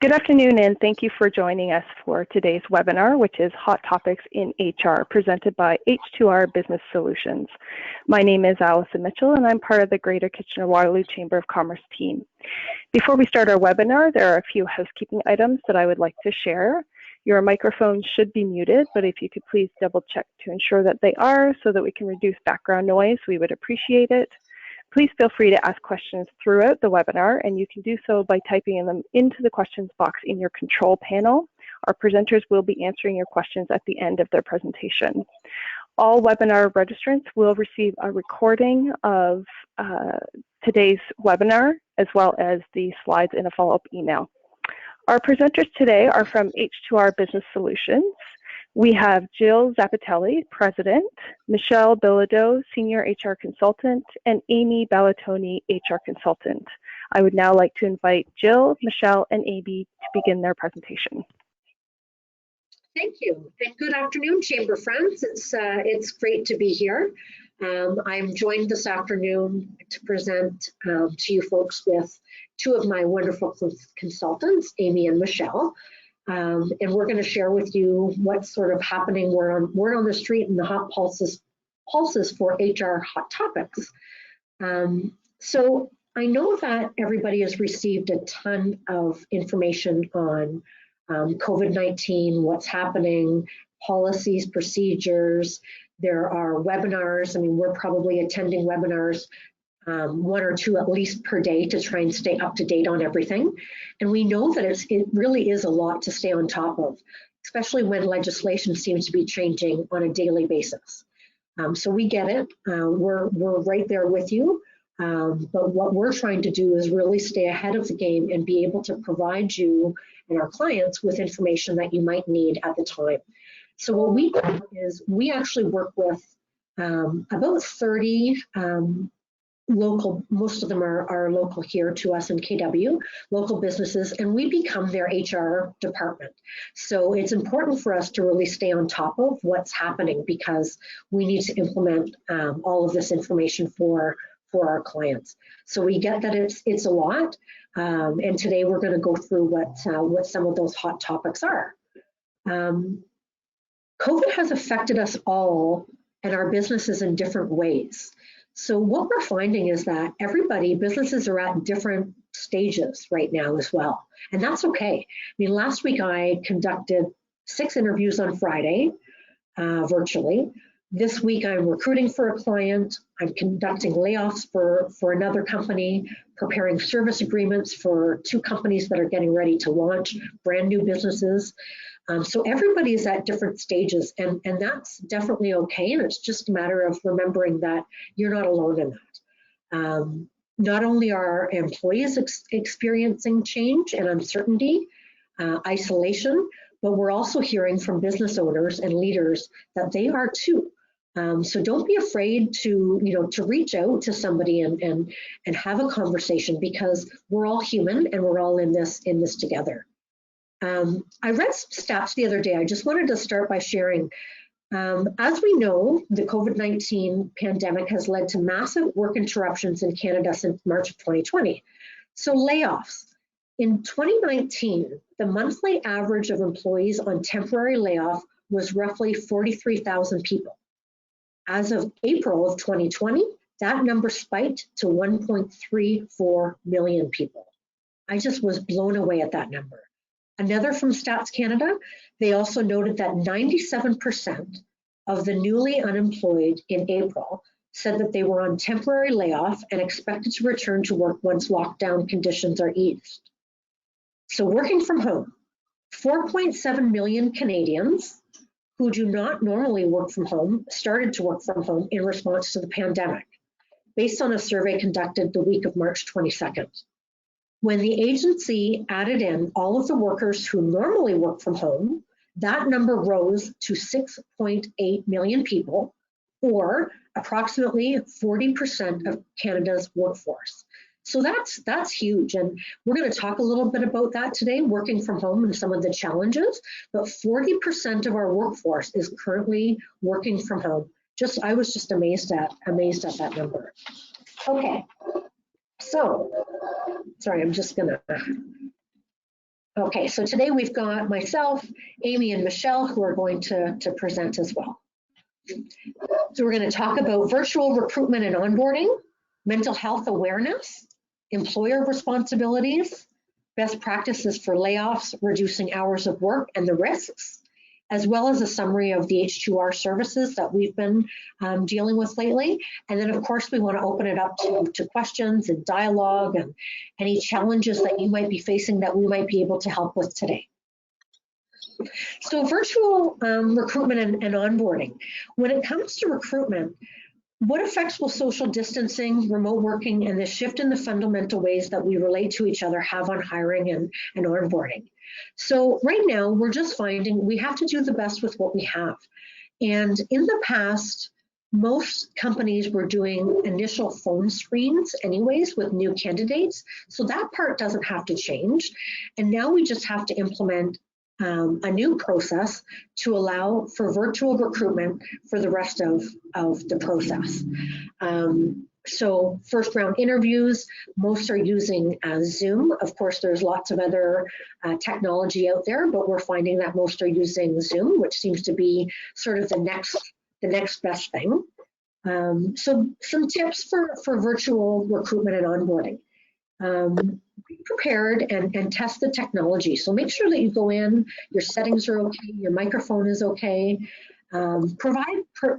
Good afternoon, and thank you for joining us for today's webinar, which is Hot Topics in HR, presented by H2R Business Solutions. My name is Allison Mitchell, and I'm part of the Greater Kitchener-Waterloo Chamber of Commerce team. Before we start our webinar, there are a few housekeeping items that I would like to share. Your microphones should be muted, but if you could please double check to ensure that they are so that we can reduce background noise, we would appreciate it. Please feel free to ask questions throughout the webinar, and you can do so by typing them into the questions box in your control panel. Our presenters will be answering your questions at the end of their presentation. All webinar registrants will receive a recording of today's webinar, as well as the slides in a follow-up email. Our presenters today are from H2R Business Solutions. We have Jill Zappitelli, President, Michelle Bilodeau, Senior HR Consultant, and Amy Ballatoni, HR Consultant. I would now like to invite Jill, Michelle, and Amy to begin their presentation. Thank you, and good afternoon, Chamber friends. It's great to be here. I'm joined this afternoon to present to you folks with two of my wonderful consultants, Amy and Michelle. And we're going to share with you what's sort of happening. We're on the street and the hot pulses for HR hot topics. So I know that everybody has received a ton of information on COVID-19, what's happening, policies, procedures. There are webinars. I mean, we're probably attending webinars one or two at least per day to try and stay up to date on everything. And we know that it really is a lot to stay on top of, especially when legislation seems to be changing on a daily basis. So we get it. We're right there with you. But what we're trying to do is really stay ahead of the game and be able to provide you and our clients with information that you might need at the time. So what we do is we actually work with about 30 local, most of them are local here to us in KW, local businesses, and we become their HR department. So it's important for us to really stay on top of what's happening because we need to implement all of this information for our clients. So we get that it's a lot, and today we're going to go through what some of those hot topics are. COVID has affected us all and our businesses in different ways. So what we're finding is that businesses are at different stages right now as well. And that's okay. I mean, last week I conducted 6 interviews on Friday, virtually. This week I'm recruiting for a client. I'm conducting layoffs for another company, preparing service agreements for 2 companies that are getting ready to launch brand new businesses. So everybody is at different stages, and that's definitely okay. And it's just a matter of remembering that you're not alone in that. Not only are employees experiencing change and uncertainty, isolation, but we're also hearing from business owners and leaders that they are too. So don't be afraid to reach out to somebody and have a conversation because we're all human and we're all in this together. I read some stats the other day. I just wanted to start by sharing. As we know, the COVID-19 pandemic has led to massive work interruptions in Canada since March of 2020. So layoffs. In 2019, the monthly average of employees on temporary layoff was roughly 43,000 people. As of April of 2020, that number spiked to 1.34 million people. I just was blown away at that number. Another from Stats Canada, they also noted that 97% of the newly unemployed in April said that they were on temporary layoff and expected to return to work once lockdown conditions are eased. So working from home, 4.7 million Canadians who do not normally work from home started to work from home in response to the pandemic, based on a survey conducted the week of March 22nd. When the agency added in all of the workers who normally work from home, that number rose to 6.8 million people, or approximately 40% of Canada's workforce. So that's huge, and we're going to talk a little bit about that today, working from home and some of the challenges, but 40% of our workforce is currently working from home. I was just amazed at that number. Okay. So, sorry, I'm just gonna Okay, so today we've got myself, Amy, and Michelle who are going to present as well. So we're going to talk about virtual recruitment and onboarding, mental health awareness, employer responsibilities, best practices for layoffs, reducing hours of work and the risks, as well as a summary of the H2R services that we've been dealing with lately. And then of course we want to open it up to questions and dialogue and any challenges that you might be facing that we might be able to help with today. So virtual recruitment and onboarding. When it comes to recruitment, what effects will social distancing, remote working, and the shift in the fundamental ways that we relate to each other have on hiring and onboarding? So right now, we're just finding we have to do the best with what we have. And in the past, most companies were doing initial phone screens anyways with new candidates. So that part doesn't have to change. And now we just have to implement a new process to allow for virtual recruitment for the rest of the process. So first round interviews, most are using Zoom. Of course, there's lots of other technology out there, but we're finding that most are using Zoom, which seems to be sort of the next best thing. So some tips for virtual recruitment and onboarding. Be prepared and test the technology. So make sure that you go in, your settings are okay, your microphone is okay. Prepare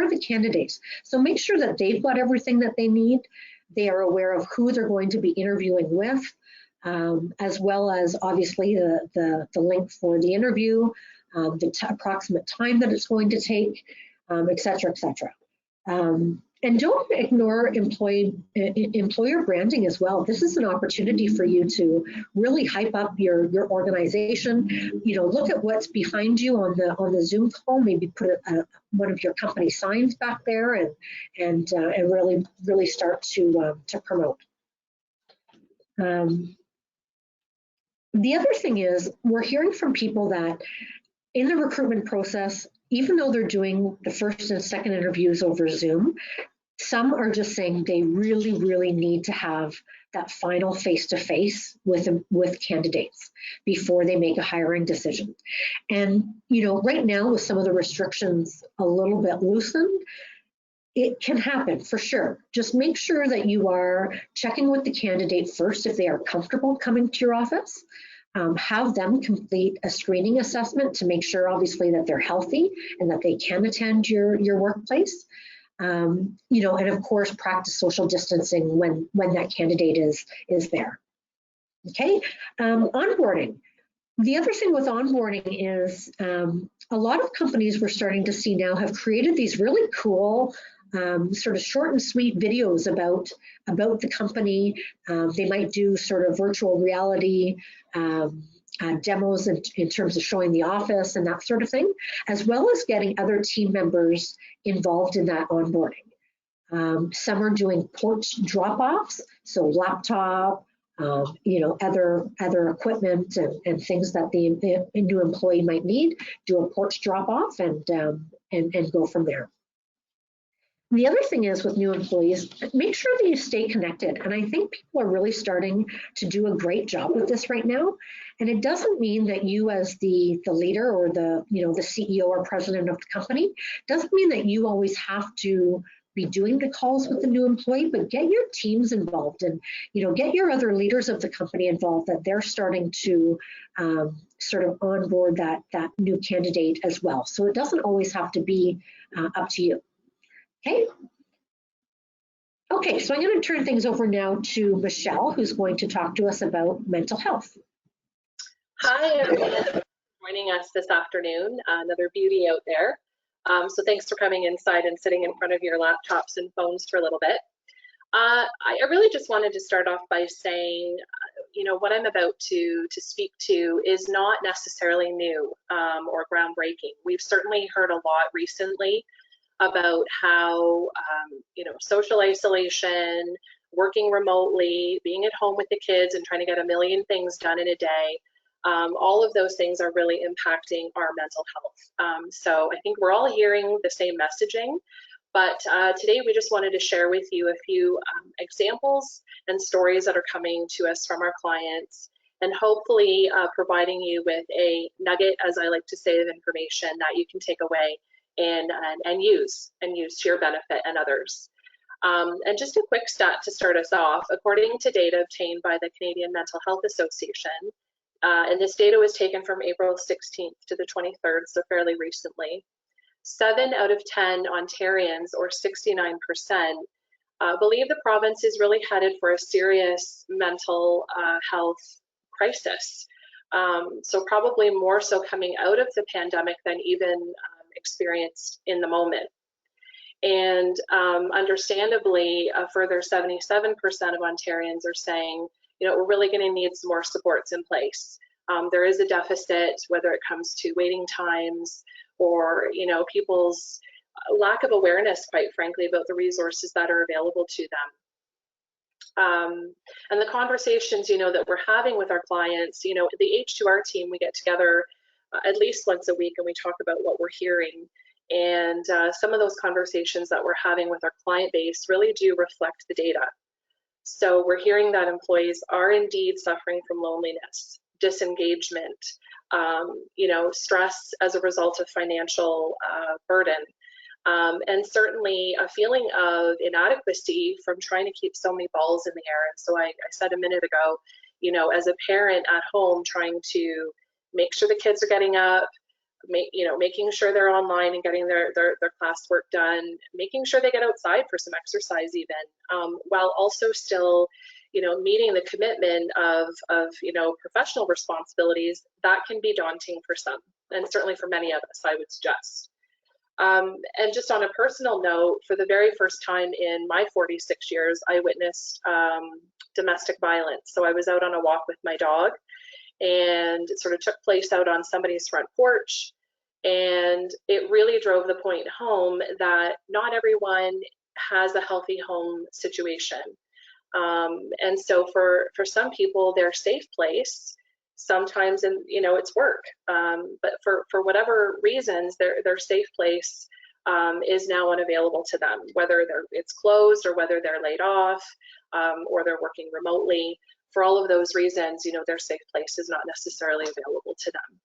the candidates. So make sure that they've got everything that they need. They are aware of who they're going to be interviewing with, as well as obviously the link for the interview, the approximate time that it's going to take, et cetera, et cetera. And don't ignore employer branding as well. This is an opportunity for you to really hype up your organization. You know, look at what's behind you on the Zoom call. Maybe put one of your company signs back there and really start to promote. The other thing is we're hearing from people that in the recruitment process, even though they're doing the first and second interviews over Zoom, some are just saying they really, really need to have that final face-to-face with candidates before they make a hiring decision. And, you know, right now with some of the restrictions a little bit loosened, it can happen for sure. Just make sure that you are checking with the candidate first if they are comfortable coming to your office. Have them complete a screening assessment to make sure, obviously, that they're healthy and that they can attend your workplace. You know, and of course, practice social distancing when that candidate is there. Okay, onboarding. The other thing with onboarding is a lot of companies we're starting to see now have created these really cool sort of short and sweet videos about the company. They might do sort of virtual reality demos in terms of showing the office and that sort of thing, as well as getting other team members involved in that onboarding. Some are doing porch drop-offs, so laptop, you know, other equipment and things that the new employee might need, do a porch drop-off and go from there. The other thing is with new employees, make sure that you stay connected. And I think people are really starting to do a great job with this right now. And it doesn't mean that you as the leader or the CEO or president of the company, doesn't mean that you always have to be doing the calls with the new employee, but get your teams involved and, you know, get your other leaders of the company involved that they're starting to sort of onboard that new candidate as well. So it doesn't always have to be up to you. Okay, so I'm going to turn things over now to Michelle, who's going to talk to us about mental health. Hi, everyone. Joining us this afternoon, another beauty out there. So thanks for coming inside and sitting in front of your laptops and phones for a little bit. I really just wanted to start off by saying, you know, what I'm about to speak to is not necessarily new or groundbreaking. We've certainly heard a lot recently about how, you know, social isolation, working remotely, being at home with the kids and trying to get a million things done in a day, all of those things are really impacting our mental health. So I think we're all hearing the same messaging, but today we just wanted to share with you a few examples and stories that are coming to us from our clients and hopefully providing you with a nugget, as I like to say, of information that you can take away and use to your benefit and others. And just a quick stat to start us off, according to data obtained by the Canadian Mental Health Association, and this data was taken from April 16th to the 23rd, so fairly recently, 7 out of 10 Ontarians, or 69%, believe the province is really headed for a serious mental health crisis. So probably more so coming out of the pandemic than even experienced in the moment. And understandably, a further 77% of Ontarians are saying, we're really going to need some more supports in place. There is a deficit, whether it comes to waiting times or, people's lack of awareness, quite frankly, about the resources that are available to them. And the conversations, that we're having with our clients, the H2R team, we get together at least once a week and we talk about what we're hearing. And some of those conversations that we're having with our client base really do reflect the data. So we're hearing that employees are indeed suffering from loneliness, disengagement, stress as a result of financial burden, and certainly a feeling of inadequacy from trying to keep so many balls in the air. And so I said a minute ago, as a parent at home trying to make sure the kids are getting up, making sure they're online and getting their classwork done, making sure they get outside for some exercise even, while also still, meeting the commitment of professional responsibilities, that can be daunting for some, and certainly for many of us, I would suggest. And just on a personal note, for the very first time in my 46 years, I witnessed domestic violence. So I was out on a walk with my dog, and it sort of took place out on somebody's front porch. And it really drove the point home that not everyone has a healthy home situation. And so for some people, their safe place, sometimes, it's work. But for whatever reasons, their safe place is now unavailable to them, whether it's closed or whether they're laid off or they're working remotely. For all of those reasons, their safe place is not necessarily available to them.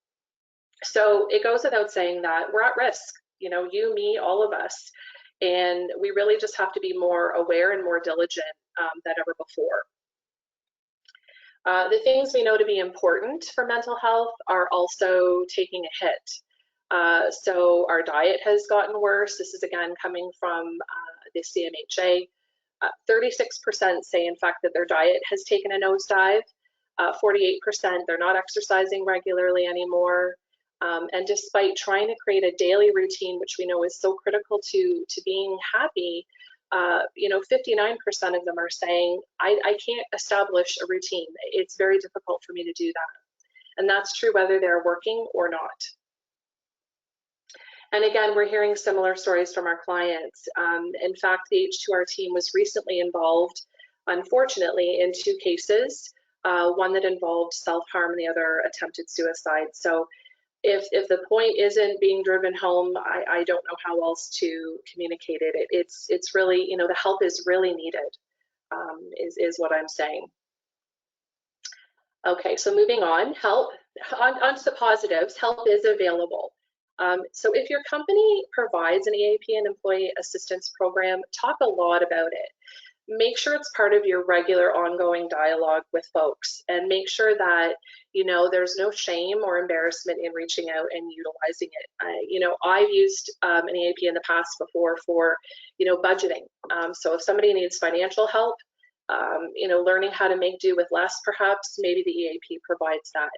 So it goes without saying that we're at risk, you, me, all of us, and we really just have to be more aware and more diligent than ever before. The things we know to be important for mental health are also taking a hit. So our diet has gotten worse. This is again coming from the CMHA. 36% say, in fact, that their diet has taken a nosedive. 48% they're not exercising regularly anymore. And despite trying to create a daily routine, which we know is so critical to being happy, 59% of them are saying, I can't establish a routine. It's very difficult for me to do that. And that's true whether they're working or not. And again, we're hearing similar stories from our clients. In fact, the H2R team was recently involved, unfortunately, in 2 cases, one that involved self-harm and the other attempted suicide. So if the point isn't being driven home, I don't know how else to communicate it. It's really, the help is really needed, is what I'm saying. Okay, so moving on, help. On to the positives, help is available. So if your company provides an EAP, an employee assistance program, talk a lot about it. Make sure it's part of your regular ongoing dialogue with folks, and make sure that, there's no shame or embarrassment in reaching out and utilizing it. I've used an EAP in the past before for, budgeting. So if somebody needs financial help, learning how to make do with less, perhaps, maybe the EAP provides that.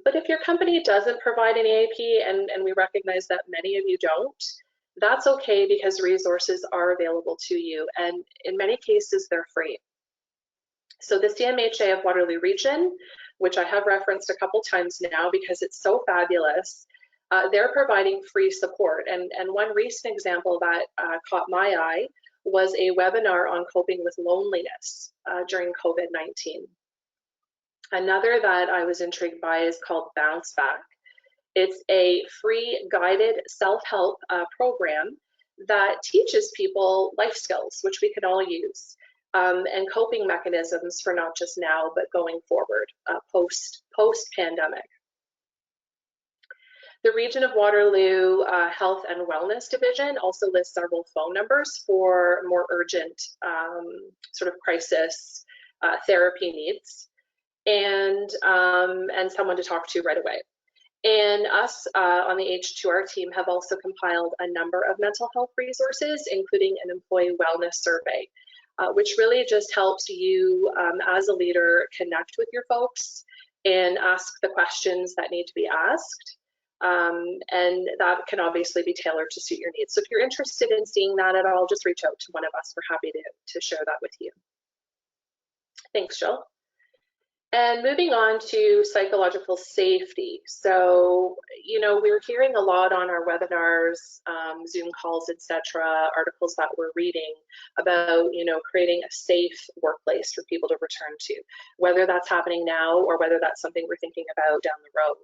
But if your company doesn't provide an EAP, and we recognize that many of you don't, that's okay, because resources are available to you, and in many cases they're free. So the CMHA of Waterloo Region, which I have referenced a couple times now because it's so fabulous, they're providing free support. And one recent example that caught my eye was a webinar on coping with loneliness during COVID-19. Another that I was intrigued by is called Bounce Back. It's a free guided self-help program that teaches people life skills, which we can all use. and coping mechanisms for not just now, but going forward, post-pandemic. The Region of Waterloo Health and Wellness Division also lists several phone numbers for more urgent sort of crisis therapy needs, and someone to talk to right away. And us on the H2R team have also compiled a number of mental health resources, including an employee wellness survey, which really just helps you as a leader connect with your folks and ask the questions that need to be asked. And that can obviously be tailored to suit your needs. So if you're interested in seeing that at all, just reach out to one of us. We're happy to share that with you. Thanks, Jill. And moving on to psychological safety. So, you know, we're hearing a lot on our webinars, Zoom calls, etc., articles that we're reading about, you know, creating a safe workplace for people to return to, whether that's happening now or whether that's something we're thinking about down the road.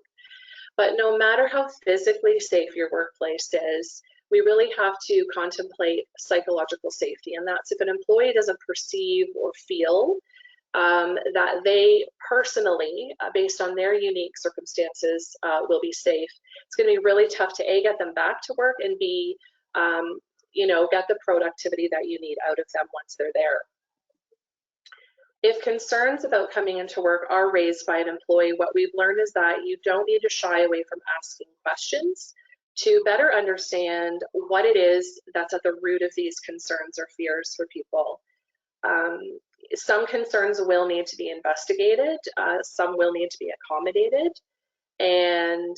But no matter how physically safe your workplace is, we really have to contemplate psychological safety. And that's if an employee doesn't perceive or feel that they personally, based on their unique circumstances, will be safe. It's going to be really tough to A, get them back to work, and B, you know, get the productivity that you need out of them once they're there. If concerns about coming into work are raised by an employee, what we've learned is that you don't need to shy away from asking questions to better understand what it is that's at the root of these concerns or fears for people. Some concerns will need to be investigated, some will need to be accommodated, and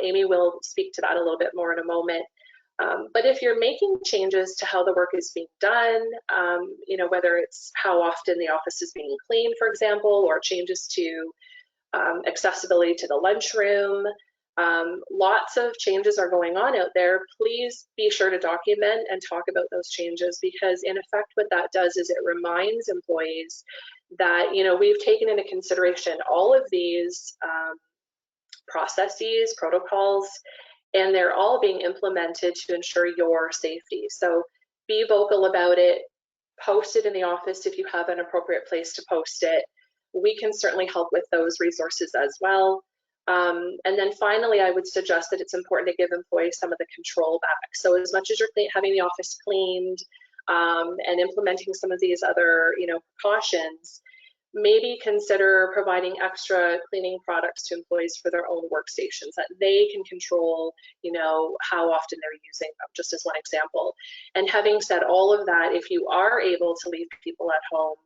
Amy will speak to that a little bit more in a moment. But if you're making changes to how the work is being done, you know, whether it's how often the office is being cleaned, for example, or changes to accessibility to the lunchroom, lots of changes are going on out there. Please be sure to document and talk about those changes, because in effect what that does is it reminds employees that, you know, we've taken into consideration all of these processes, protocols, and they're all being implemented to ensure your safety. So be vocal about it, post it in the office if you have an appropriate place to post it. We can certainly help with those resources as well. And then finally, I would suggest that it's important to give employees some of the control back. So as much as you're having the office cleaned and implementing some of these other, you know, precautions, maybe consider providing extra cleaning products to employees for their own workstations that they can control, you know, how often they're using them, just as one example. And having said all of that, if you are able to leave people at home,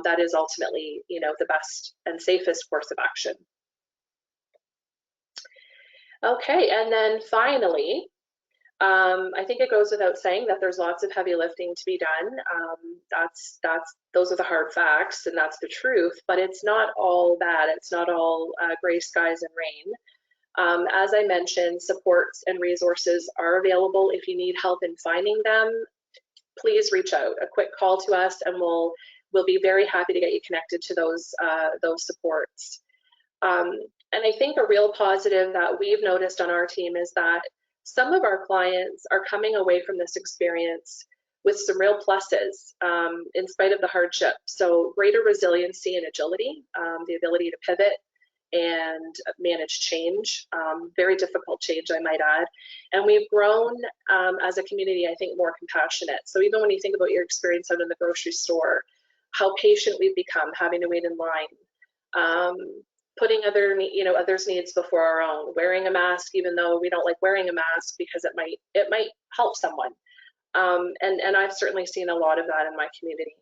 that is ultimately, you know, the best and safest course of action. Okay, and then finally, I think it goes without saying that there's lots of heavy lifting to be done. Those are the hard facts, and that's the truth, but it's not all bad. It's not all gray skies and rain. As I mentioned, supports and resources are available. If you need help in finding them, please reach out. A quick call to us, and we'll be very happy to get you connected to those supports. And I think a real positive that we've noticed on our team is that some of our clients are coming away from this experience with some real pluses in spite of the hardship. So greater resiliency and agility, the ability to pivot and manage change, very difficult change, I might add. And we've grown as a community, I think, more compassionate. So even when you think about your experience out in the grocery store, how patient we've become, having to wait in line, putting others' needs before our own, wearing a mask even though we don't like wearing a mask because it might help someone. And I've certainly seen a lot of that in my community.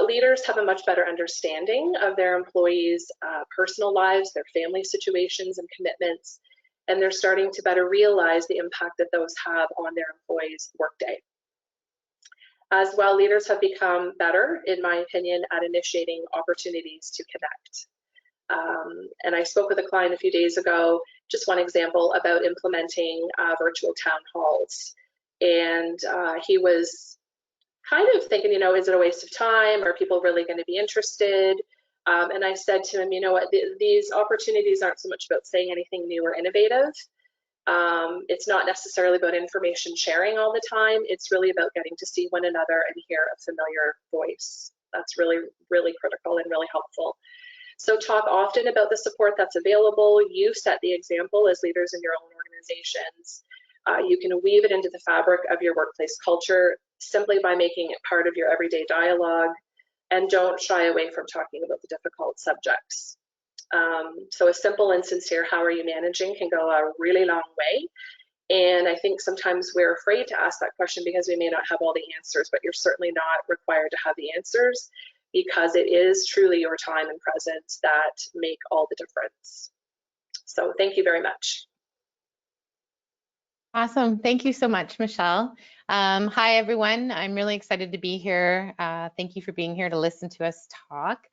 Leaders have a much better understanding of their employees' personal lives, their family situations and commitments, and they're starting to better realize the impact that those have on their employees' workday. As well, leaders have become better, in my opinion, at initiating opportunities to connect. And I spoke with a client a few days ago, just one example, about implementing virtual town halls. And he was kind of thinking, you know, is it a waste of time? Are people really going to be interested? And I said to him, you know what, these opportunities aren't so much about saying anything new or innovative. It's not necessarily about information sharing all the time. It's really about getting to see one another and hear a familiar voice. That's really, really critical and really helpful. So talk often about the support that's available. You set the example as leaders in your own organizations. You can weave it into the fabric of your workplace culture simply by making it part of your everyday dialogue, and don't shy away from talking about the difficult subjects. So a simple and sincere "how are you managing" can go a really long way. And I think sometimes we're afraid to ask that question because we may not have all the answers, but you're certainly not required to have the answers, because it is truly your time and presence that make all the difference. So thank you very much. Awesome. Thank you so much, Michelle. Hi, everyone. I'm really excited to be here. Thank you for being here to listen to us talk.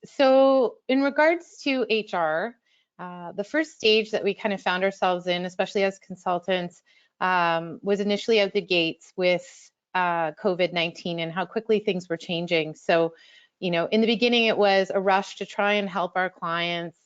So in regards to HR, the first stage that we kind of found ourselves in, especially as consultants, was initially out the gates with COVID-19 and how quickly things were changing. So, you know, in the beginning, it was a rush to try and help our clients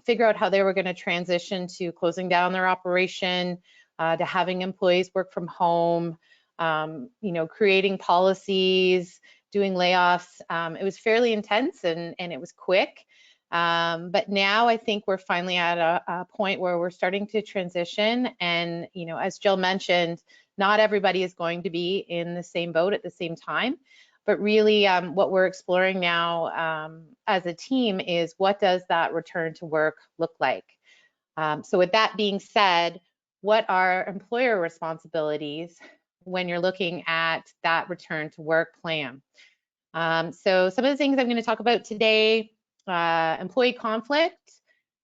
figure out how they were going to transition to closing down their operation, to having employees work from home, you know, creating policies, doing layoffs. It was fairly intense and it was quick. But now I think we're finally at a point where we're starting to transition. And, you know, as Jill mentioned, not everybody is going to be in the same boat at the same time. But really what we're exploring now as a team is, what does that return to work look like? So with that being said, what are employer responsibilities when you're looking at that return to work plan? So some of the things I'm going to talk about today: employee conflict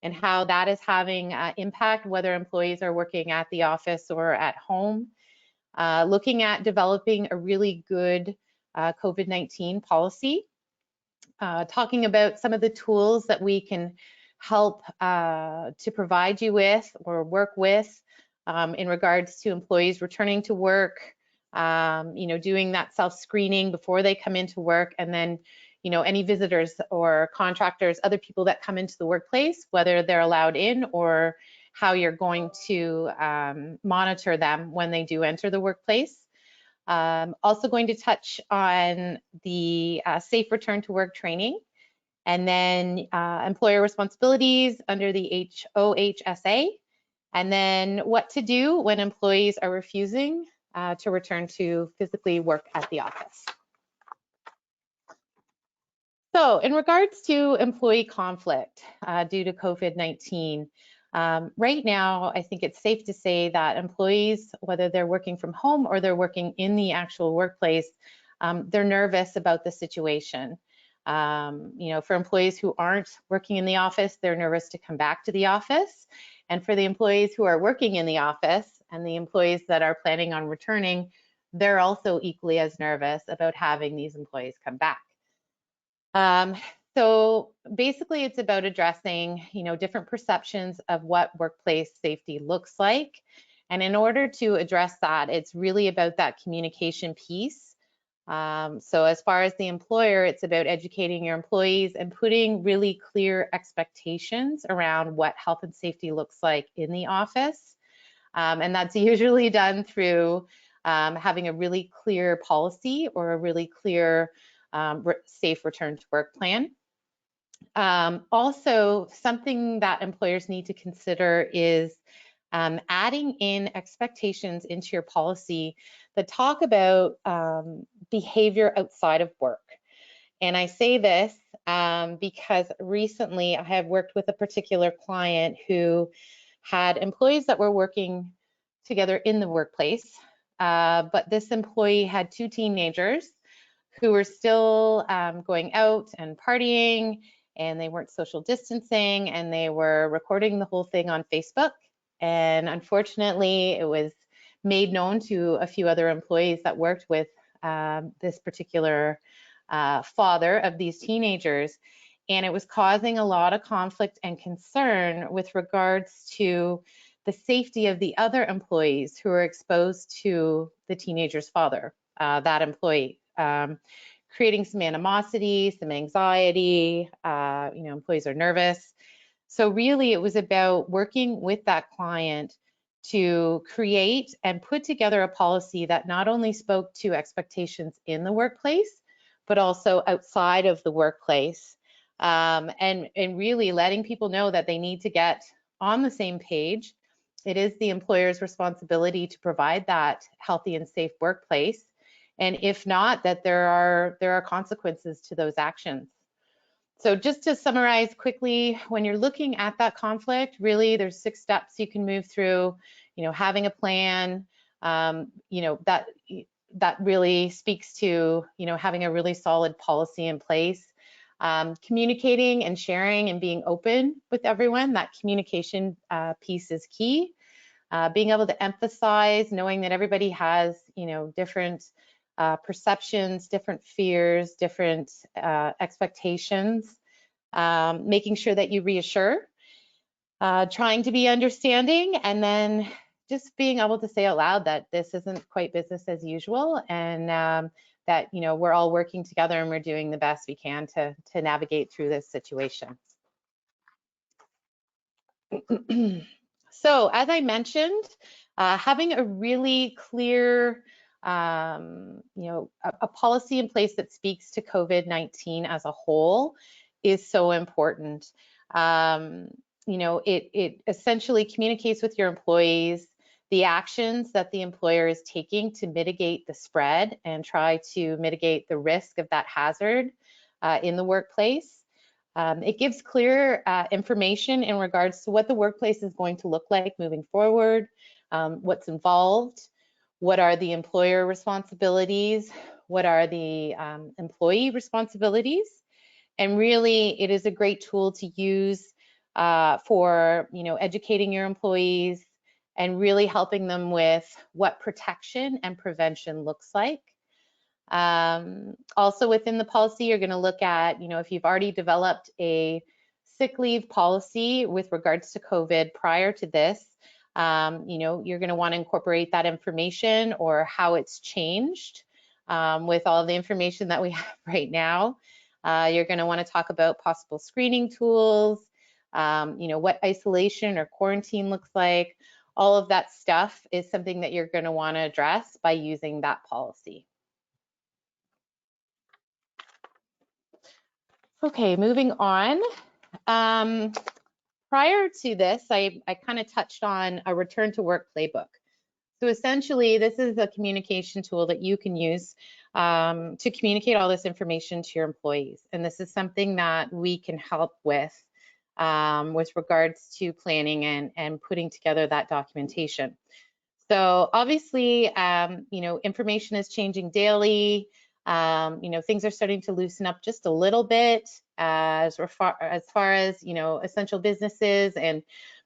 and how that is having impact, whether employees are working at the office or at home. Looking at developing a really good COVID-19 policy. Talking about some of the tools that we can help to provide you with or work with in regards to employees returning to work, you know, doing that self-screening before they come into work, and then, you know, any visitors or contractors, other people that come into the workplace, whether they're allowed in, or how you're going to monitor them when they do enter the workplace. Also going to touch on the safe return to work training, and then employer responsibilities under the OHSA, and then what to do when employees are refusing to return to physically work at the office. So in regards to employee conflict due to COVID-19, right now, I think it's safe to say that employees, whether they're working from home or they're working in the actual workplace, they're nervous about the situation. You know, for employees who aren't working in the office, they're nervous to come back to the office. And for the employees who are working in the office and the employees that are planning on returning, they're also equally as nervous about having these employees come back. So basically, it's about addressing, you know, different perceptions of what workplace safety looks like. And in order to address that, it's really about that communication piece. So as far as the employer, it's about educating your employees and putting really clear expectations around what health and safety looks like in the office. And that's usually done through having a really clear policy or a really clear safe return to work plan. Also, something that employers need to consider is adding in expectations into your policy that talk about behavior outside of work. And I say this because recently I have worked with a particular client who had employees that were working together in the workplace, but this employee had 2 teenagers who were still going out and partying, and they weren't social distancing, and they were recording the whole thing on Facebook. And unfortunately, it was made known to a few other employees that worked with this particular father of these teenagers. And it was causing a lot of conflict and concern with regards to the safety of the other employees who were exposed to the teenager's father, that employee. Creating some animosity, some anxiety, you know, employees are nervous. So really it was about working with that client to create and put together a policy that not only spoke to expectations in the workplace, but also outside of the workplace, and really letting people know that they need to get on the same page. It is the employer's responsibility to provide that healthy and safe workplace, and if not, that there are consequences to those actions. So just to summarize quickly, when you're looking at that conflict, really there's 6 steps you can move through. Having a plan, that really speaks to having a really solid policy in place. Communicating and sharing and being open with everyone, that communication piece is key. Being able to emphasize, knowing that everybody has different perceptions, different fears, different expectations. Making sure that you reassure, trying to be understanding, and then just being able to say out loud that this isn't quite business as usual, and that we're all working together and we're doing the best we can to navigate through this situation. So as I mentioned, having a really clear a policy in place that speaks to COVID-19 as a whole is so important. It essentially communicates with your employees the actions that the employer is taking to mitigate the spread and try to mitigate the risk of that hazard in the workplace. It gives clear information in regards to what the workplace is going to look like moving forward, what's involved, what are the employer responsibilities, what are the employee responsibilities, and really it is a great tool to use for educating your employees and really helping them with what protection and prevention looks like. Also within the policy, you're going to look at, if you've already developed a sick leave policy with regards to COVID prior to this, you're going to want to incorporate that information or how it's changed with all the information that we have right now. You're going to want to talk about possible screening tools, what isolation or quarantine looks like. All of that stuff is something that you're going to want to address by using that policy. Okay, moving on. Prior to this, I kind of touched on a return to work playbook. So essentially, this is a communication tool that you can use to communicate all this information to your employees. And this is something that we can help with regards to planning and putting together that documentation. So obviously, information is changing daily. Things are starting to loosen up just a little bit as far as essential businesses and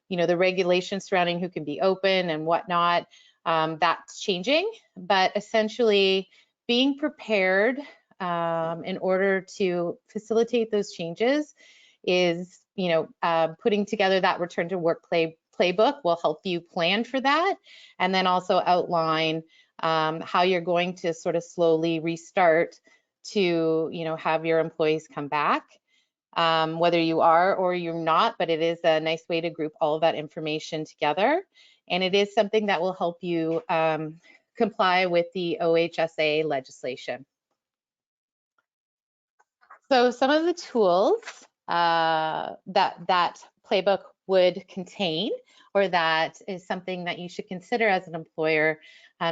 the regulations surrounding who can be open and whatnot. That's changing, but essentially being prepared in order to facilitate those changes is putting together that return to work playbook will help you plan for that, and then also outline how you're going to sort of slowly restart to have your employees come back, whether you are or you're not, but it is a nice way to group all of that information together, and it is something that will help you comply with the OHSA legislation. So some of the tools that playbook would contain, or that is something that you should consider as an employer.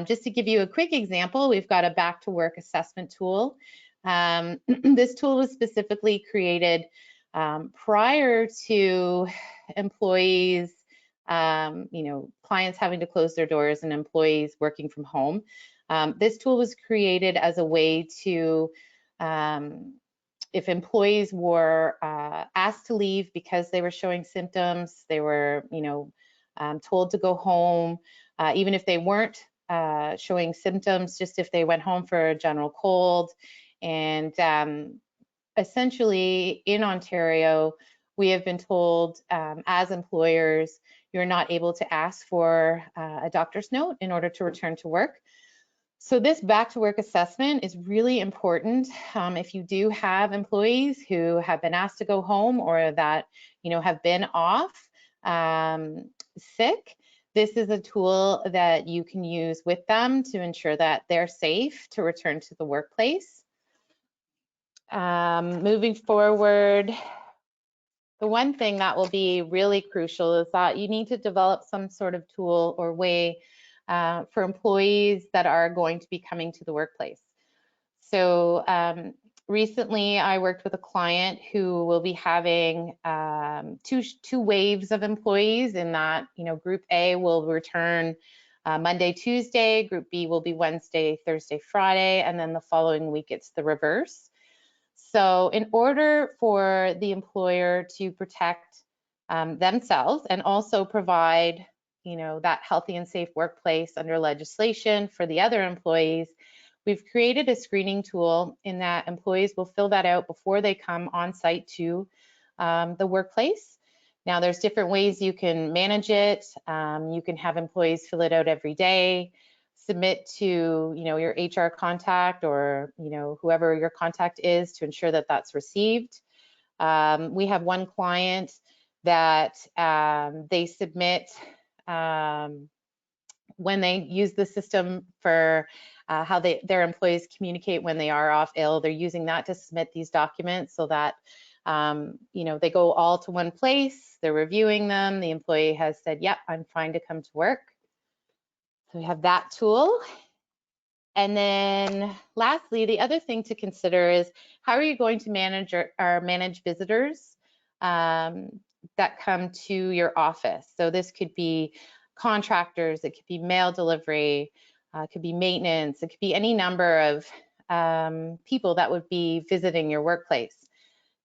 Just to give you a quick example, we've got a back to work assessment tool. This tool was specifically created prior to employees, clients having to close their doors and employees working from home. This tool was created as a way to if employees were asked to leave because they were showing symptoms, they were, told to go home, even if they weren't showing symptoms, just if they went home for a general cold. And essentially in Ontario, we have been told as employers, you're not able to ask for a doctor's note in order to return to work. So this back to work assessment is really important if you do have employees who have been asked to go home or that have been off sick. This is a tool that you can use with them to ensure that they're safe to return to the workplace. Moving forward, the one thing that will be really crucial is that you need to develop some sort of tool or way for employees that are going to be coming to the workplace. So recently I worked with a client who will be having two waves of employees in that, Group A will return Monday, Tuesday, Group B will be Wednesday, Thursday, Friday, and then the following week it's the reverse. So in order for the employer to protect themselves and also provide that healthy and safe workplace under legislation for the other employees, we've created a screening tool in that employees will fill that out before they come on site to the workplace. Now there's different ways you can manage it. You can have employees fill it out every day, submit to your HR contact or whoever your contact is to ensure that that's received. We have one client that they submit when they use the system for how their employees communicate when they are off ill. They're using that to submit these documents so that they go all to one place. They're reviewing them. The employee has said, yep, I'm fine to come to work. So we have that tool. And then lastly, the other thing to consider is how are you going to manage visitors that come to your office? So this could be contractors, it could be mail delivery, it could be maintenance, it could be any number of people that would be visiting your workplace.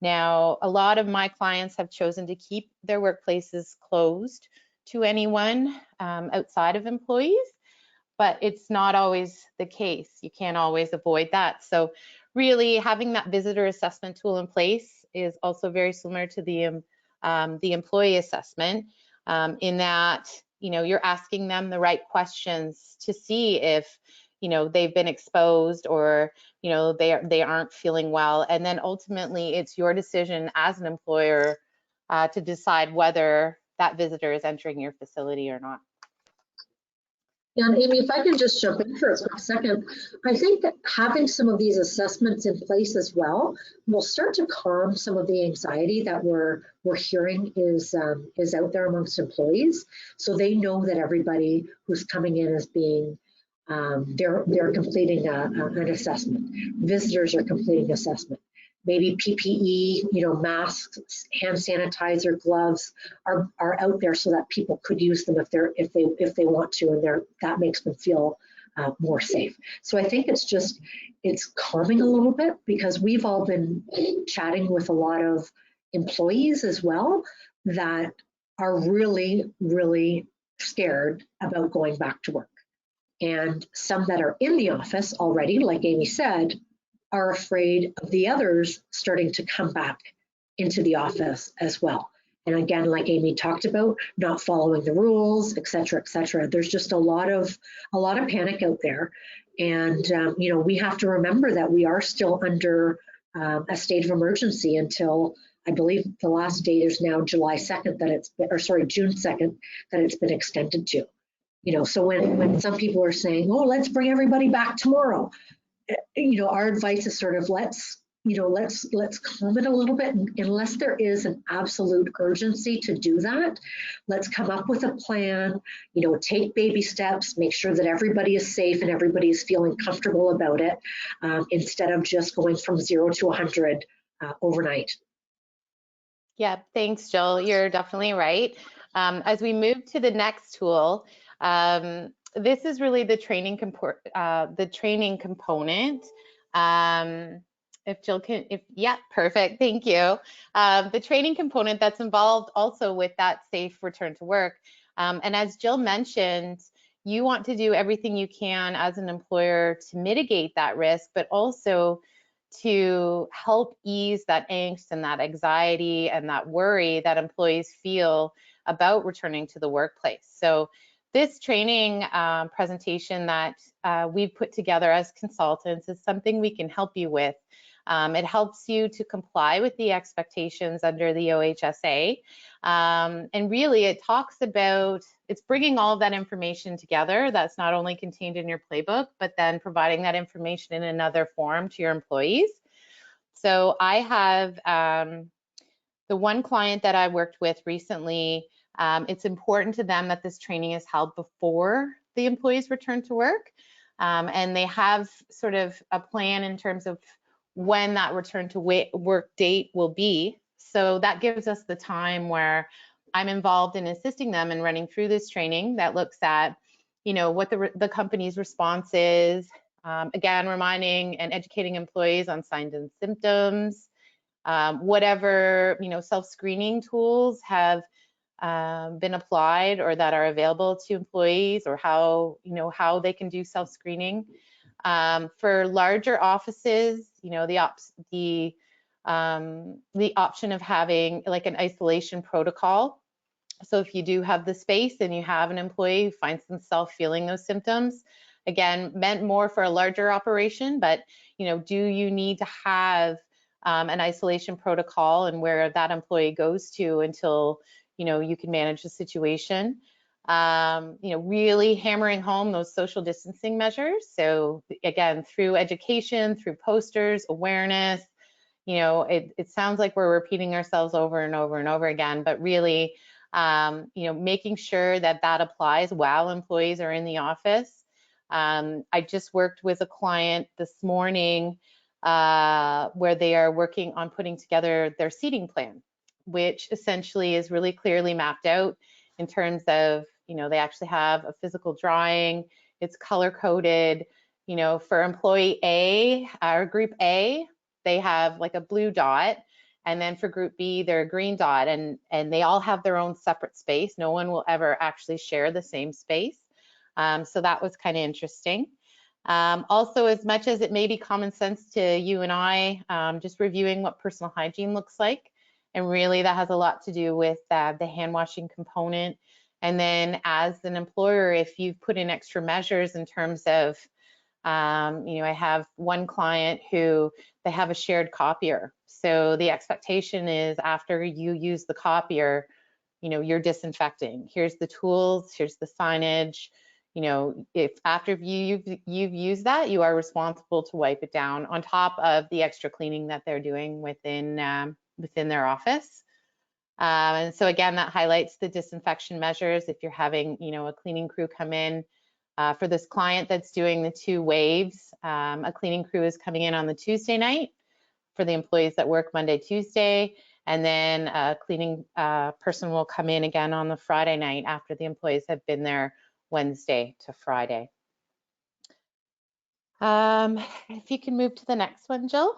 Now, a lot of my clients have chosen to keep their workplaces closed to anyone outside of employees, but it's not always the case. You can't always avoid that. So really having that visitor assessment tool in place is also very similar to the employee assessment in that, you're asking them the right questions to see if, they've been exposed or, they aren't feeling well. And then ultimately it's your decision as an employer to decide whether that visitor is entering your facility or not. Yeah, and Amy, if I can just jump in for a quick second, I think that having some of these assessments in place as well will start to calm some of the anxiety that we're hearing is out there amongst employees. So they know that everybody who's coming in is being they're completing an assessment. Visitors are completing assessment. Maybe PPE, masks, hand sanitizer, gloves are out there so that people could use them if they want to, and that makes them feel more safe. So I think it's calming a little bit because we've all been chatting with a lot of employees as well that are really, really scared about going back to work. And some that are in the office already, like Amy said, are afraid of the others starting to come back into the office as well. And again, like Amy talked about, not following the rules, et cetera, et cetera. There's just a lot of panic out there. And, we have to remember that we are still under a state of emergency until, I believe the last date is now June 2nd that it's been extended to. So when some people are saying, oh, let's bring everybody back tomorrow, our advice is sort of let's calm it a little bit. Unless there is an absolute urgency to do that, let's come up with a plan, take baby steps, make sure that everybody is safe and everybody is feeling comfortable about it, instead of just going from 0 to 100 overnight. Yeah, thanks, Jill. You're definitely right. As we move to the next tool, this is really the training component. If Jill can, yeah, perfect, thank you. The training component that's involved also with that safe return to work. And as Jill mentioned, you want to do everything you can as an employer to mitigate that risk, but also to help ease that angst and that anxiety and that worry that employees feel about returning to the workplace. So this training presentation that we've put together as consultants is something we can help you with. It helps you to comply with the expectations under the OHSA. And really it talks about, it's bringing all of that information together that's not only contained in your playbook, but then providing that information in another form to your employees. So I have the one client that I worked with recently, it's important to them that this training is held before the employees return to work. And they have sort of a plan in terms of when that return to work date will be. So that gives us the time where I'm involved in assisting them in running through this training that looks at, what the company's response is. Again, reminding and educating employees on signs and symptoms, whatever, self-screening tools have been applied or that are available to employees, or how they can do self-screening. For larger offices, the option of having like an isolation protocol. So if you do have the space and you have an employee who finds themselves feeling those symptoms, again, meant more for a larger operation, but do you need to have an isolation protocol and where that employee goes to until you can manage the situation? Really hammering home those social distancing measures. So again, through education, through posters, awareness, it sounds like we're repeating ourselves over and over and over again, but really, making sure that that applies while employees are in the office. I just worked with a client this morning where they are working on putting together their seating plan, which essentially is really clearly mapped out in terms of, they actually have a physical drawing, it's color coded, for employee A or group A, they have like a blue dot, and then for group B, they're a green dot, and they all have their own separate space. No one will ever actually share the same space. So that was kind of interesting. Also, as much as it may be common sense to you and I, just reviewing what personal hygiene looks like. And really that has a lot to do with the hand washing component. And then as an employer, if you've put in extra measures in terms of, I have one client who they have a shared copier. So the expectation is after you use the copier, you're disinfecting. Here's the tools, here's the signage. If after you've used that, you are responsible to wipe it down on top of the extra cleaning that they're doing within their office. And so again, that highlights the disinfection measures. If you're having, a cleaning crew come in, for this client that's doing the 2 waves, a cleaning crew is coming in on the Tuesday night for the employees that work Monday, Tuesday, and then a cleaning person will come in again on the Friday night after the employees have been there Wednesday to Friday. If you can move to the next one, Jill.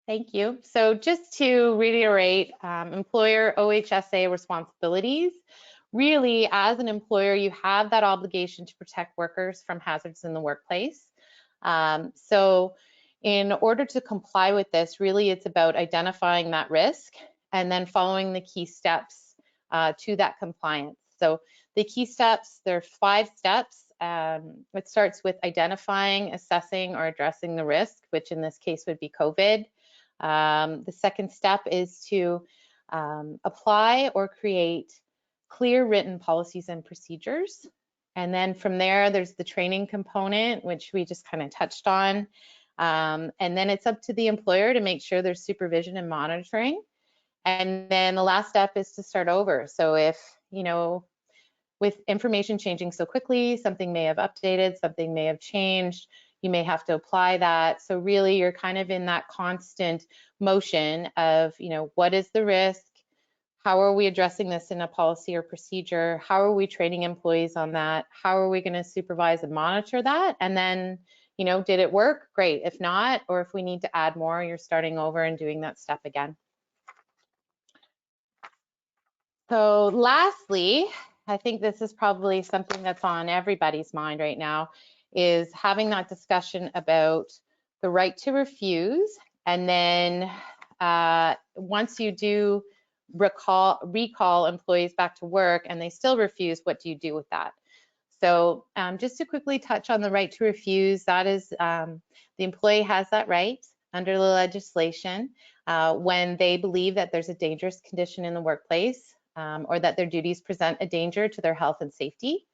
Thank you. So just to reiterate, employer OHSA responsibilities. Really, as an employer, you have that obligation to protect workers from hazards in the workplace. So in order to comply with this, really it's about identifying that risk and then following the key steps to that compliance. So the key steps, there are 5 steps. It starts with identifying, assessing, or addressing the risk, which in this case would be COVID. The second step is to apply or create clear written policies and procedures. And then from there, there's the training component, which we just kind of touched on. And then it's up to the employer to make sure there's supervision and monitoring. And then the last step is to start over. So if, with information changing so quickly, something may have updated, something may have changed, you may have to apply that. So really you're kind of in that constant motion of, what is the risk? How are we addressing this in a policy or procedure? How are we training employees on that? How are we going to supervise and monitor that? And then, did it work? Great. If not, or if we need to add more, you're starting over and doing that step again. So lastly, I think this is probably something that's on everybody's mind right now, is having that discussion about the right to refuse. And then once you do recall employees back to work and they still refuse, what do you do with that? So just to quickly touch on the right to refuse, that is, the employee has that right under the legislation when they believe that there's a dangerous condition in the workplace or that their duties present a danger to their health and safety,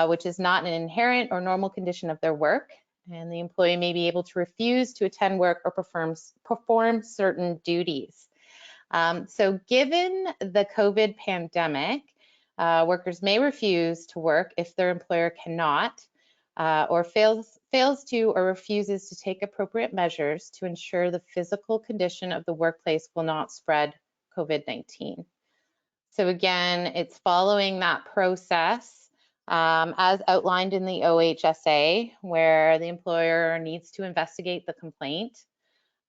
which is not an inherent or normal condition of their work. And the employee may be able to refuse to attend work or perform certain duties. So given the COVID pandemic, workers may refuse to work if their employer cannot or fails to or refuses to take appropriate measures to ensure the physical condition of the workplace will not spread COVID-19. So again, it's following that process as outlined in the OHSA, where the employer needs to investigate the complaint.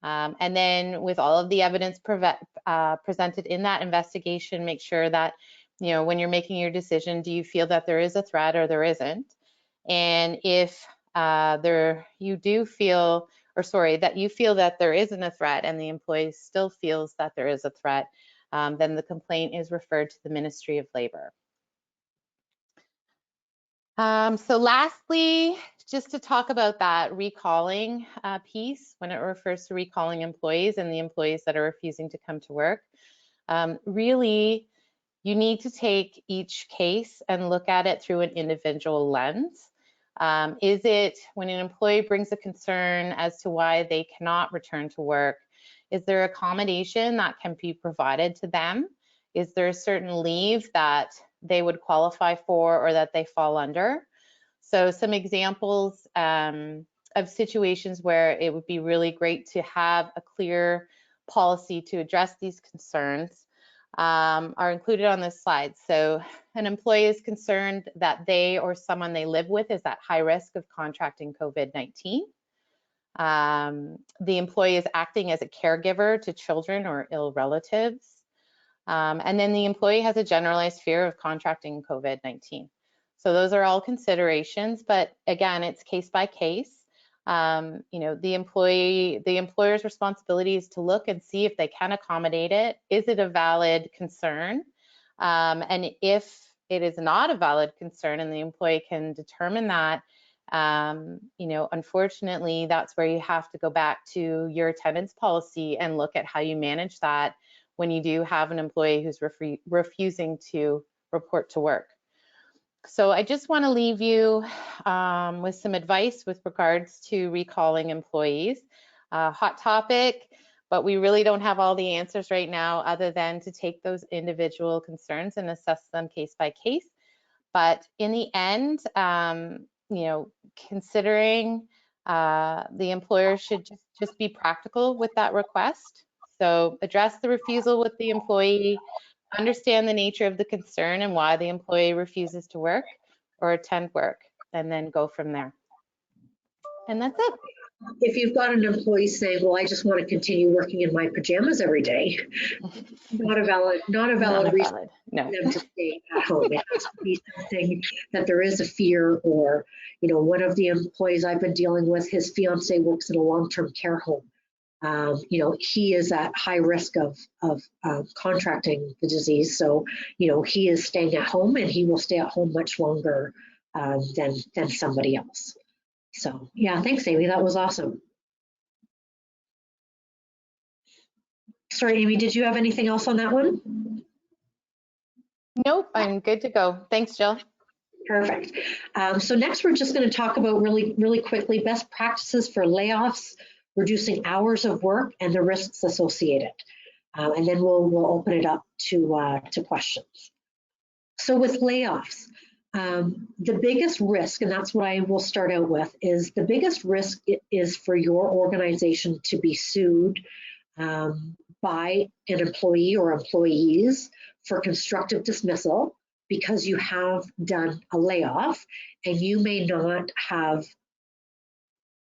And then with all of the evidence presented in that investigation, make sure that, you know, when you're making your decision, do you feel that there is a threat or there isn't? And if you feel that there isn't a threat and the employee still feels that there is a threat, then the complaint is referred to the Ministry of Labor. So lastly, just to talk about that recalling piece, when it refers to recalling employees and the employees that are refusing to come to work, really, you need to take each case and look at it through an individual lens. Is it when an employee brings a concern as to why they cannot return to work, is there accommodation that can be provided to them? Is there a certain leave that they would qualify for or that they fall under? So some examples of situations where it would be really great to have a clear policy to address these concerns are included on this slide. So an employee is concerned that they or someone they live with is at high risk of contracting COVID-19. The employee is acting as a caregiver to children or ill relatives. And then the employee has a generalized fear of contracting COVID-19. So those are all considerations, but again, it's case by case. You know, the employer's responsibility is to look and see if they can accommodate it. Is it a valid concern? And if it is not a valid concern and the employee can determine that, you know, unfortunately, that's where you have to go back to your attendance policy and look at how you manage that when you do have an employee who's refusing to report to work. So I just want to leave you with some advice with regards to recalling employees. Hot topic, but we really don't have all the answers right now other than to take those individual concerns and assess them case by case. But in the end, you know, considering the employer should just be practical with that request. So address the refusal with the employee, understand the nature of the concern and why the employee refuses to work or attend work, and then go from there. And that's it. If you've got an employee saying, well, I just want to continue working in my pajamas every day, not a valid reason no. for them to stay at home. It has to be something that there is a fear, or, you know, one of the employees I've been dealing with, his fiance works in a long-term care home. You know, he is at high risk of contracting the disease. So, you know, he is staying at home and he will stay at home much longer than somebody else. So, yeah, thanks, Amy. That was awesome. Sorry, Amy, did you have anything else on that one? Nope, I'm good to go. Thanks, Jill. Perfect. So next, we're just going to talk about really quickly best practices for layoffs, reducing hours of work, and the risks associated. And then we'll open it up to questions. So with layoffs, the biggest risk, and that's what I will start out with, is the biggest risk is for your organization to be sued by an employee or employees for constructive dismissal because you have done a layoff and you may not have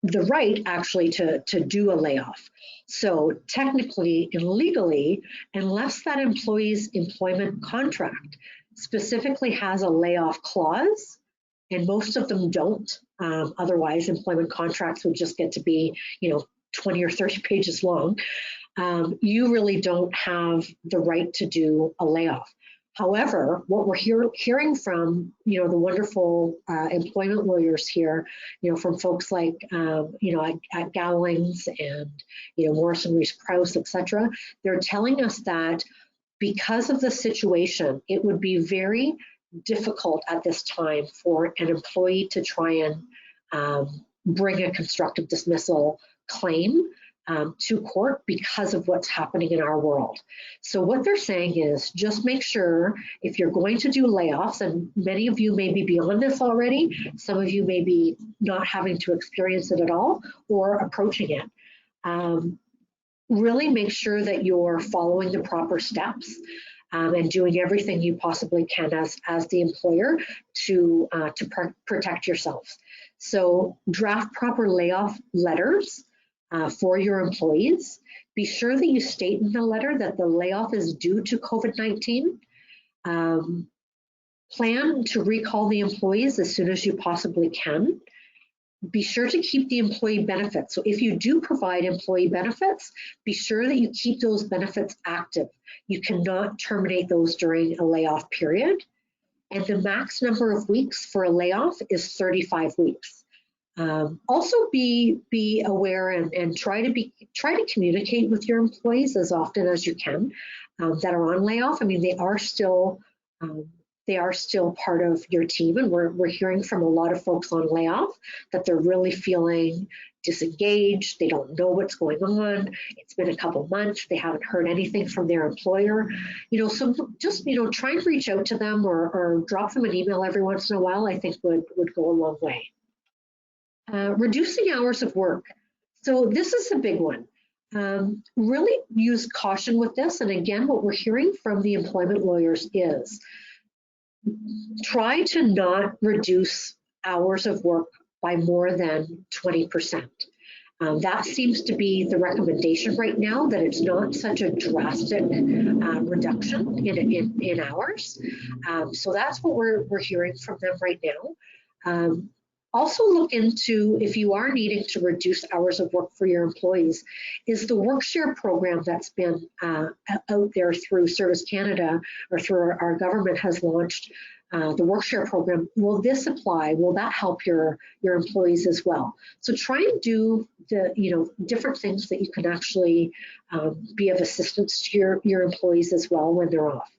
the right actually to do a layoff. So technically and legally, unless that employee's employment contract specifically has a layoff clause, and most of them don't, otherwise employment contracts would just get to be, you know, 20 or 30 pages long. you really don't have the right to do a layoff. However, what we're hearing from, the wonderful employment lawyers here, from folks like, at Gowlings and, Morrison Rees Krause, et cetera, they're telling us that because of the situation, it would be very difficult at this time for an employee to try and bring a constructive dismissal claim to court because of what's happening in our world. So what they're saying is just make sure if you're going to do layoffs, and many of you may be beyond this already, some of you may be not having to experience it at all or approaching it. Really make sure that you're following the proper steps and doing everything you possibly can as the employer to protect yourselves. So draft proper layoff letters for your employees. Be sure that you state in the letter that the layoff is due to COVID-19. Plan to recall the employees as soon as you possibly can. Be sure to keep the employee benefits. So if you do provide employee benefits, be sure that you keep those benefits active. You cannot terminate those during a layoff period. And the max number of weeks for a layoff is 35 weeks. Also be aware and try to communicate with your employees as often as you can that are on layoff. I mean, they are still part of your team, and we're hearing from a lot of folks on layoff that they're really feeling disengaged. They don't know what's going on. It's been a couple months. They haven't heard anything from their employer. So just try and reach out to them or drop them an email every once in a while. I think would go a long way. Reducing hours of work. So this is a big one. Really use caution with this. And again, what we're hearing from the employment lawyers is try to not reduce hours of work by more than 20%. That seems to be the recommendation right now, that it's not such a drastic reduction in hours. So that's what we're hearing from them right now. Also look into, if you are needing to reduce hours of work for your employees, is the WorkShare program that's been out there through Service Canada or through our government has launched the WorkShare program. Will this apply? Will that help your employees as well? So try and do the different things that you can actually be of assistance to your employees as well when they're off.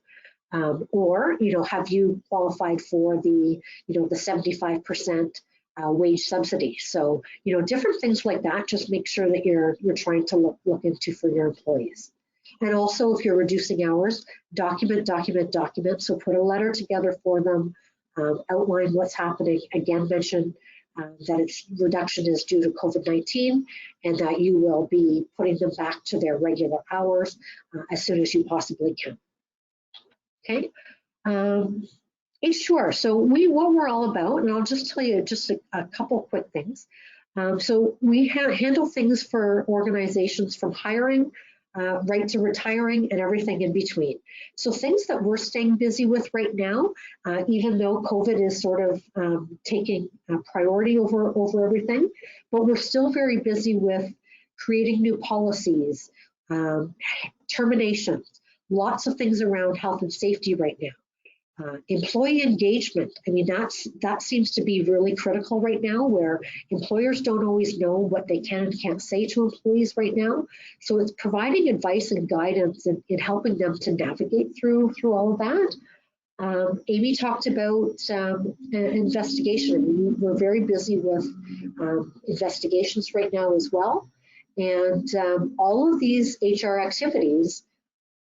Or have you qualified for the the 75% wage subsidy? So different things like that. Just make sure that you're trying to look into for your employees. And also, if you're reducing hours, document. So put a letter together for them, outline what's happening. Again, mention that its reduction is due to COVID-19 and that you will be putting them back to their regular hours as soon as you possibly can. Okay. H2R. So what we're all about, and I'll just tell you just a couple quick things. So we handle things for organizations from hiring right to retiring and everything in between. So things that we're staying busy with right now, even though COVID is sort of taking priority over everything, but we're still very busy with creating new policies, terminations, lots of things around health and safety right now. Employee engagement, I mean, that seems to be really critical right now, where employers don't always know what they can and can't say to employees right now. So it's providing advice and guidance in helping them to navigate through all of that. Amy talked about investigation. We're very busy with investigations right now as well. And all of these HR activities,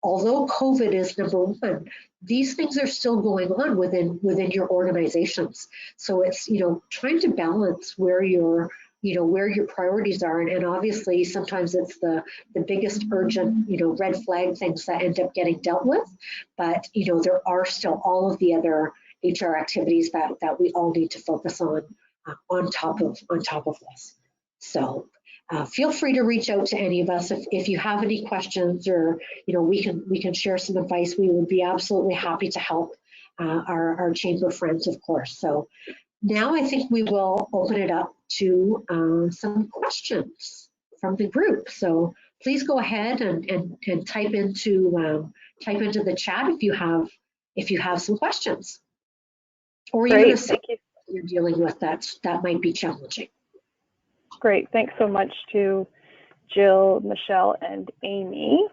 although COVID is number one, these things are still going on within your organizations. So it's trying to balance where your priorities are, and obviously sometimes it's the biggest urgent red flag things that end up getting dealt with. But there are still all of the other HR activities that we all need to focus on top of this. So. Feel free to reach out to any of us if you have any questions, or we can share some advice. We would be absolutely happy to help our chamber friends, of course. So now I think we will open it up to some questions from the group. So please go ahead and type into the chat if you have some questions, or even Great, a thank you. you're dealing with that might be challenging. Great, thanks so much to Jill, Michelle, and Amy.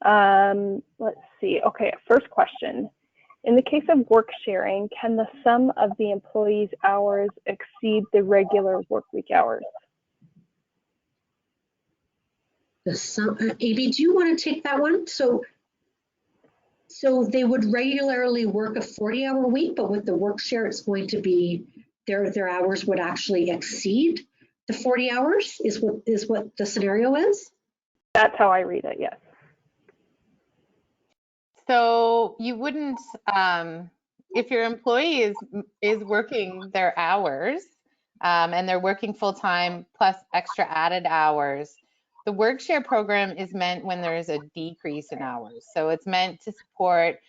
Let's see. Okay, first question. In the case of work sharing, can the sum of the employee's hours exceed the regular work week hours? Amy, do you want to take that one? So they would regularly work a 40-hour week, but with the work share, it's going to be their hours would actually exceed the 40 hours is what the scenario is? That's how I read it, yes. So you wouldn't, if your employee is working their hours and they're working full time plus extra added hours, the work share program is meant when there is a decrease in hours. So it's meant to support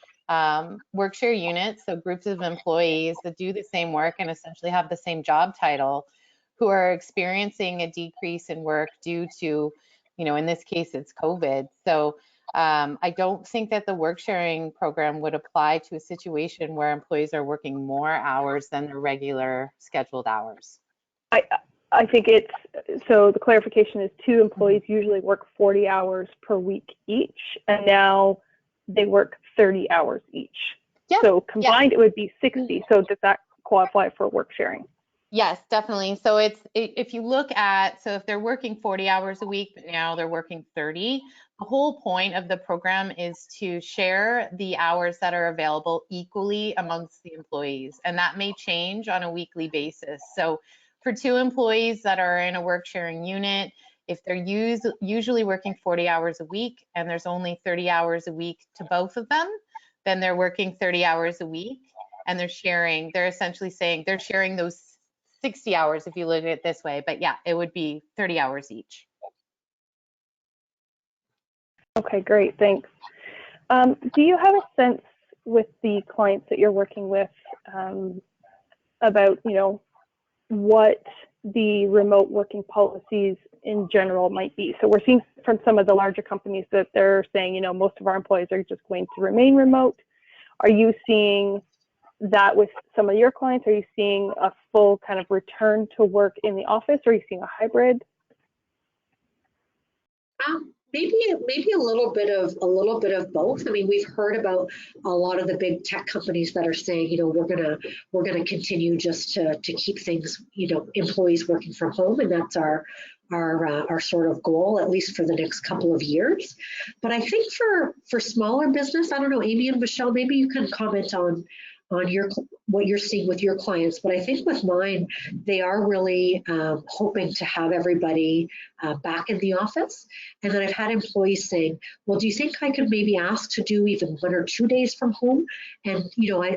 work share units, so groups of employees that do the same work and essentially have the same job title, who are experiencing a decrease in work due to, in this case, it's COVID. So I don't think that the work sharing program would apply to a situation where employees are working more hours than their regular scheduled hours. I think so the clarification is 2 employees usually work 40 hours per week each, and now they work 30 hours each. Yeah. So combined, It would be 60. So does that qualify for work sharing? Yes, definitely. So if you look at, so if they're working 40 hours a week, but now they're working 30, the whole point of the program is to share the hours that are available equally amongst the employees. And that may change on a weekly basis. So for 2 employees that are in a work sharing unit, if they're usually working 40 hours a week and there's only 30 hours a week to both of them, then they're working 30 hours a week and they're essentially saying they're sharing those 60 hours if you look at it this way, but yeah, it would be 30 hours each. Okay, great, thanks. Do you have a sense with the clients that you're working with about, what the remote working policies in general might be? So we're seeing from some of the larger companies that they're saying, most of our employees are just going to remain remote. Are you seeing that with some of your clients? Are you seeing a full kind of return to work in the office? Or are you seeing a hybrid? Maybe a little bit of both. I mean, we've heard about a lot of the big tech companies that are saying, we're gonna continue just to keep things, employees working from home, and that's our sort of goal, at least for the next couple of years. But I think for smaller business, I don't know, Amy and Michelle, maybe you can comment on what you're seeing with your clients. But I think with mine, they are really hoping to have everybody back in the office. And then I've had employees saying, well, do you think I could maybe ask to do even 1 or 2 days from home? And,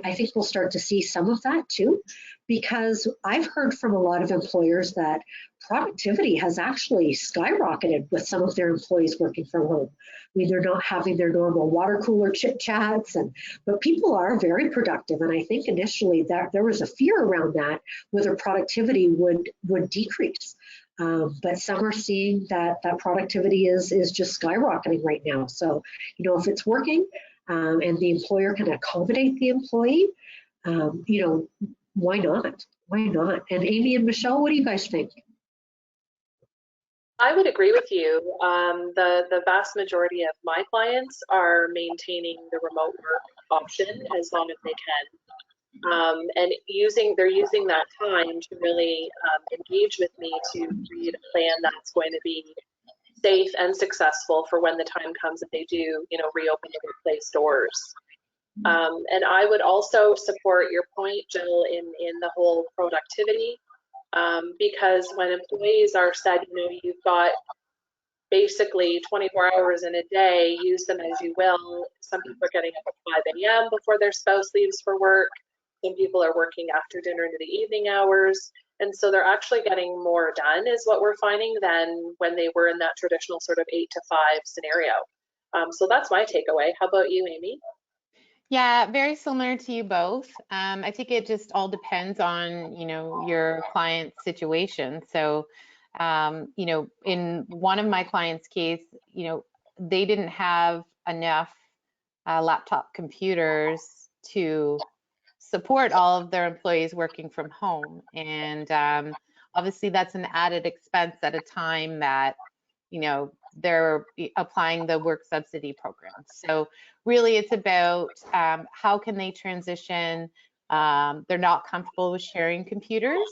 I think we'll start to see some of that too, because I've heard from a lot of employers that productivity has actually skyrocketed with some of their employees working from home. I mean, they're not having their normal water cooler chit chats, but people are very productive. And I think initially that there was a fear around that, whether productivity would decrease. But some are seeing that productivity is just skyrocketing right now. So, if it's working and the employer can accommodate the employee, why not? Why not? And Amy and Michelle, what do you guys think? I would agree with you. The vast majority of my clients are maintaining the remote work option as long as they can. And they're using that time to really engage with me to create a plan that's going to be safe and successful for when the time comes that they do, reopen the workplace doors. And I would also support your point, Jill, in the whole productivity, because when employees are said, you've got basically 24 hours in a day, use them as you will. Some people are getting up at 5 a.m. before their spouse leaves for work. Some people are working after dinner into the evening hours. And so they're actually getting more done, is what we're finding, than when they were in that traditional sort of 8 to 5 scenario. So that's my takeaway. How about you, Amy? Yeah, very similar to you both. I think it just all depends on, your client's situation. So, in one of my clients' case, they didn't have enough laptop computers to support all of their employees working from home. And obviously that's an added expense at a time that, they're applying the work subsidy program. So really it's about how can they transition. They're not comfortable with sharing computers.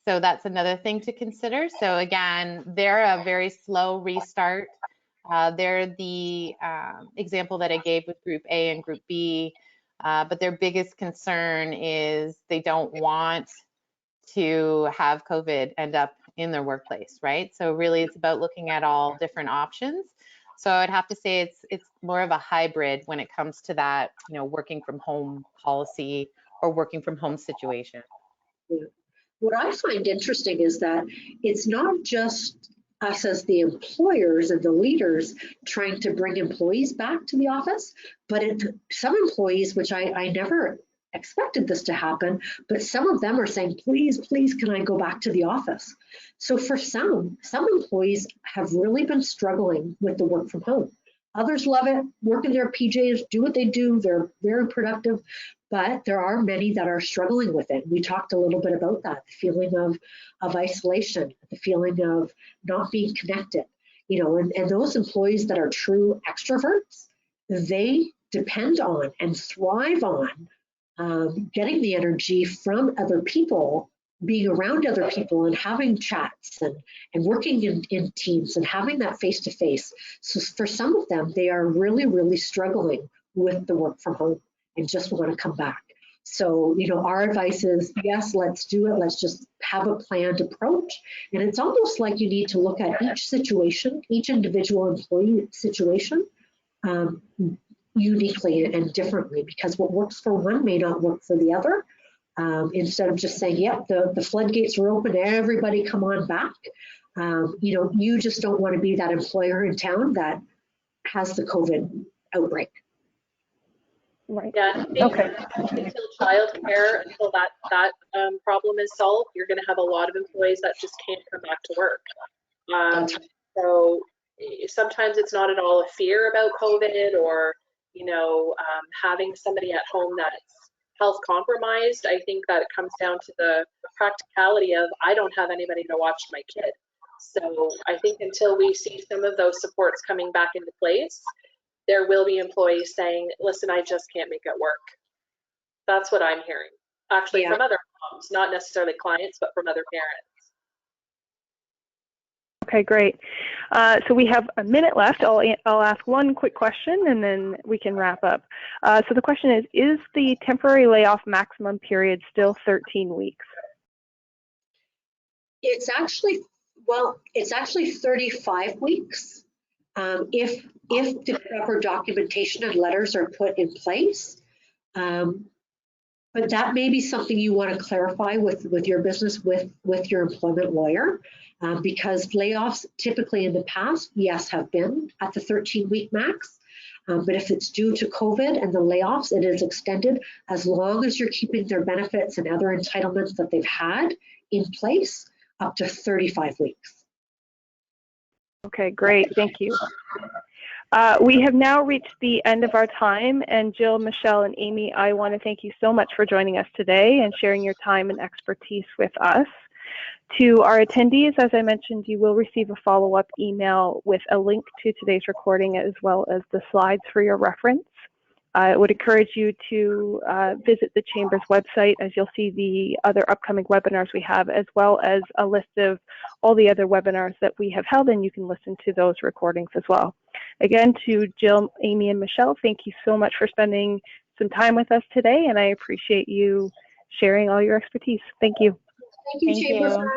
So that's another thing to consider. So again, they're a very slow restart. They're the example that I gave with Group A and Group B, but their biggest concern is they don't want to have COVID end up in their workplace, right? So really it's about looking at all different options. So I'd have to say it's more of a hybrid when it comes to that, working from home policy or working from home situation. Yeah. What I find interesting is that it's not just us as the employers and the leaders trying to bring employees back to the office, but some employees, which I never expected this to happen, but some of them are saying, please, can I go back to the office? So for some employees have really been struggling with the work from home. Others love it, work in their PJs, do what they do, they're very productive, but there are many that are struggling with it. We talked a little bit about that, the feeling of isolation, the feeling of not being connected, and those employees that are true extroverts, they depend on and thrive on getting the energy from other people, being around other people and having chats and working in teams and having that face-to-face. So for some of them, they are really, really struggling with the work from home and just want to come back. So, our advice is, yes, let's do it. Let's just have a planned approach. And it's almost like you need to look at each situation, each individual employee situation, uniquely and differently, because what works for one may not work for the other. Instead of just saying, yep, the floodgates are open, everybody come on back. You just don't want to be that employer in town that has the COVID outbreak. Right. Yeah, Okay. Until childcare, until that problem is solved, you're going to have a lot of employees that just can't come back to work. So sometimes it's not at all a fear about COVID or having somebody at home that's health compromised. I think that it comes down to the practicality of, I don't have anybody to watch my kid. So I think until we see some of those supports coming back into place, there will be employees saying, listen, I just can't make it work. That's what I'm hearing, actually, from other moms, not necessarily clients, but from other parents. Okay, great. So we have a minute left. I'll ask one quick question and then we can wrap up. So the question is the temporary layoff maximum period still 13 weeks? It's actually 35 weeks. If the proper documentation and letters are put in place. But that may be something you want to clarify with your business, with your employment lawyer, because layoffs typically in the past, yes, have been at the 13-week max. But if it's due to COVID and the layoffs, it is extended as long as you're keeping their benefits and other entitlements that they've had in place up to 35 weeks. Okay, great. Thank you. We have now reached the end of our time, and Jill, Michelle, and Amy, I want to thank you so much for joining us today and sharing your time and expertise with us. To our attendees, as I mentioned, you will receive a follow-up email with a link to today's recording as well as the slides for your reference. I would encourage you to visit the Chamber's website, as you'll see the other upcoming webinars we have, as well as a list of all the other webinars that we have held, and you can listen to those recordings as well. Again, to Jill, Amy, and Michelle, thank you so much for spending some time with us today, and I appreciate you sharing all your expertise. Thank you. Thank you, Chamber.